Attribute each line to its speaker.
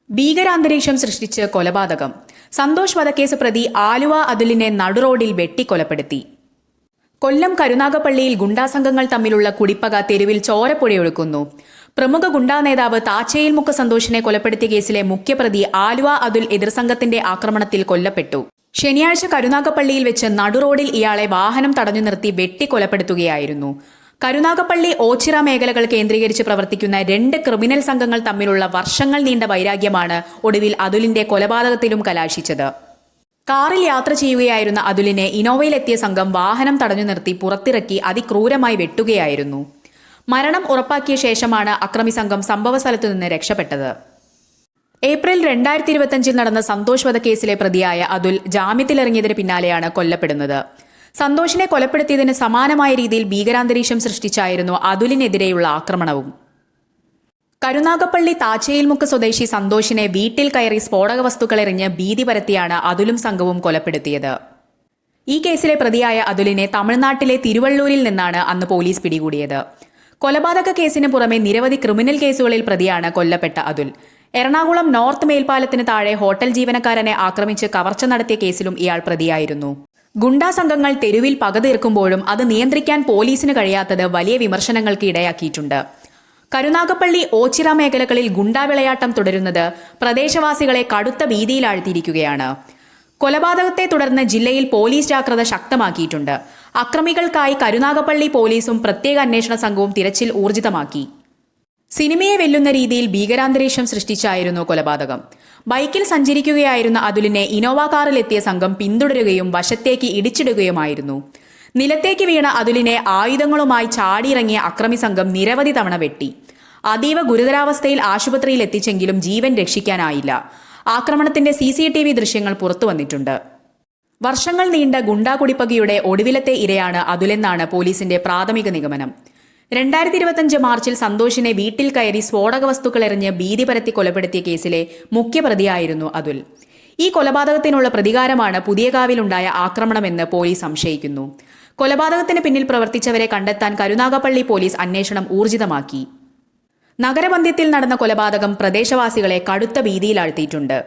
Speaker 1: ഭീകരാന്തരീക്ഷം സൃഷ്ടിച്ച് കൊലപാതകം. സന്തോഷ് വധക്കേസ് പ്രതി ആലുവ അതുലിനെ നടുറോഡിൽ വെട്ടിക്കൊലപ്പെടുത്തി. കൊല്ലം കരുനാഗപ്പള്ളിയിൽ ഗുണ്ടാസംഘങ്ങൾ തമ്മിലുള്ള കുടിപ്പക തെരുവിൽ ചോരപ്പുഴയൊഴുക്കുന്നു. പ്രമുഖ ഗുണ്ടാ നേതാവ് താച്ചയിൽമുക്ക് സന്തോഷിനെ കൊലപ്പെടുത്തിയ കേസിലെ മുഖ്യപ്രതി ആലുവ അതുൽ എതിർസംഘത്തിന്റെ ആക്രമണത്തിൽ കൊല്ലപ്പെട്ടു. ശനിയാഴ്ച കരുനാഗപ്പള്ളിയിൽ വെച്ച് നടുറോഡിൽ ഇയാളെ വാഹനം തടഞ്ഞു നിർത്തി വെട്ടിക്കൊലപ്പെടുത്തുകയായിരുന്നു. കരുനാഗപ്പള്ളി ഓച്ചിറ മേഖലകൾ കേന്ദ്രീകരിച്ച് പ്രവർത്തിക്കുന്ന 2 ക്രിമിനൽ സംഘങ്ങൾ തമ്മിലുള്ള വർഷങ്ങൾ നീണ്ട വൈരാഗ്യമാണ് ഒടുവിൽ അതുലിന്റെ കൊലപാതകത്തിലും കലാശിച്ചത്. കാറിൽ യാത്ര ചെയ്യുകയായിരുന്ന അതുലിനെ ഇനോവയിലെത്തിയ സംഘം വാഹനം തടഞ്ഞു നിർത്തി പുറത്തിറക്കി അതിക്രൂരമായി വെട്ടുകയായിരുന്നു. മരണം ഉറപ്പാക്കിയ ശേഷമാണ് അക്രമി സംഘം സംഭവസ്ഥലത്തു നിന്ന് രക്ഷപ്പെട്ടത്. ഏപ്രിൽ 2025 നടന്ന സന്തോഷ് വധക്കേസിലെ പ്രതിയായ അതുൽ ജാമ്യത്തിലിറങ്ങിയതിന് പിന്നാലെയാണ് കൊല്ലപ്പെടുന്നത്. സന്തോഷിനെ കൊലപ്പെടുത്തിയതിന് സമാനമായ രീതിയിൽ ഭീകരാന്തരീക്ഷം സൃഷ്ടിച്ചായിരുന്നു അതുലിനെതിരെയുള്ള ആക്രമണവും. കരുനാഗപ്പള്ളി താച്ചയിൽമുക്ക് സ്വദേശി സന്തോഷിനെ വീട്ടിൽ കയറി സ്ഫോടക വസ്തുക്കൾ എറിഞ്ഞ് ഭീതി പരത്തിയാണ് അതുലും സംഘവും കൊലപ്പെടുത്തിയത്. ഈ കേസിലെ പ്രതിയായ അതുലിനെ തമിഴ്നാട്ടിലെ തിരുവള്ളൂരിൽ നിന്നാണ് അന്ന് പോലീസ് പിടികൂടിയത്. കൊലപാതക കേസിന് പുറമെ നിരവധി ക്രിമിനൽ കേസുകളിൽ പ്രതിയാണ് കൊല്ലപ്പെട്ട അതുൽ. എറണാകുളം നോർത്ത് മേൽപ്പാലത്തിന് താഴെ ഹോട്ടൽ ജീവനക്കാരനെ ആക്രമിച്ച് കവർച്ച നടത്തിയ കേസിലും ഇയാൾ പ്രതിയായിരുന്നു. ഗുണ്ടാ സംഘങ്ങൾ തെരുവിൽ പകതീർക്കുമ്പോഴും അത് നിയന്ത്രിക്കാൻ പോലീസിന് കഴിയാത്തത് വലിയ വിമർശനങ്ങൾക്ക് ഇടയാക്കിയിട്ടുണ്ട്. കരുനാഗപ്പള്ളി ഓച്ചിറ മേഖലകളിൽ ഗുണ്ടാ വിളയാട്ടം തുടരുന്നത് പ്രദേശവാസികളെ കടുത്ത ഭീതിയിലാഴ്ത്തിയിരിക്കുകയാണ്. കൊലപാതകത്തെ തുടർന്ന് ജില്ലയിൽ പോലീസ് ജാഗ്രത ശക്തമാക്കിയിട്ടുണ്ട്. അക്രമികൾക്കായി കരുനാഗപ്പള്ളി പോലീസും പ്രത്യേക അന്വേഷണ സംഘവും തിരച്ചിൽ ഊർജിതമാക്കി. സിനിമയെ വെല്ലുന്ന രീതിയിൽ ഭീകരാന്തരീക്ഷം സൃഷ്ടിച്ചായിരുന്നു കൊലപാതകം. ബൈക്കിൽ സഞ്ചരിക്കുകയായിരുന്ന അതുലിനെ ഇനോവ കാറിലെത്തിയ സംഘം പിന്തുടരുകയും വശത്തേക്ക് ഇടിച്ചിടുകയുമായിരുന്നു. നിലത്തേക്ക് വീണ അതുലിനെ ആയുധങ്ങളുമായി ചാടിയിറങ്ങിയ അക്രമി സംഘം നിരവധി തവണ വെട്ടി. അതീവ ഗുരുതരാവസ്ഥയിൽ ആശുപത്രിയിൽ എത്തിച്ചെങ്കിലും ജീവൻ രക്ഷിക്കാനായില്ല. ആക്രമണത്തിന്റെ CCTV ദൃശ്യങ്ങൾ പുറത്തുവന്നിട്ടുണ്ട്. വർഷങ്ങൾ നീണ്ട ഗുണ്ടാ കുടിപ്പകയുടെ ഒടുവിലത്തെ ഇരയാണ് അതുലെന്നാണ് പോലീസിന്റെ പ്രാഥമിക നിഗമനം. 2025 മാർച്ചിൽ സന്തോഷിനെ വീട്ടിൽ കയറി സ്ഫോടക വസ്തുക്കൾ എറിഞ്ഞ് ഭീതി പരത്തി കൊലപ്പെടുത്തിയ കേസിലെ മുഖ്യപ്രതിയായിരുന്നു അതുൽ. ഈ കൊലപാതകത്തിനുള്ള പ്രതികാരമാണ് പുതിയകാവിലുണ്ടായ ആക്രമണമെന്ന് പോലീസ് സംശയിക്കുന്നു. കൊലപാതകത്തിന് പിന്നിൽ പ്രവർത്തിച്ചവരെ കണ്ടെത്താൻ കരുനാഗപ്പള്ളി പോലീസ് അന്വേഷണം ഊർജിതമാക്കി. നഗരമധ്യത്തിൽ നടന്ന കൊലപാതകം പ്രദേശവാസികളെ കടുത്ത ഭീതിയിലാഴ്ത്തിയിട്ടുണ്ട്.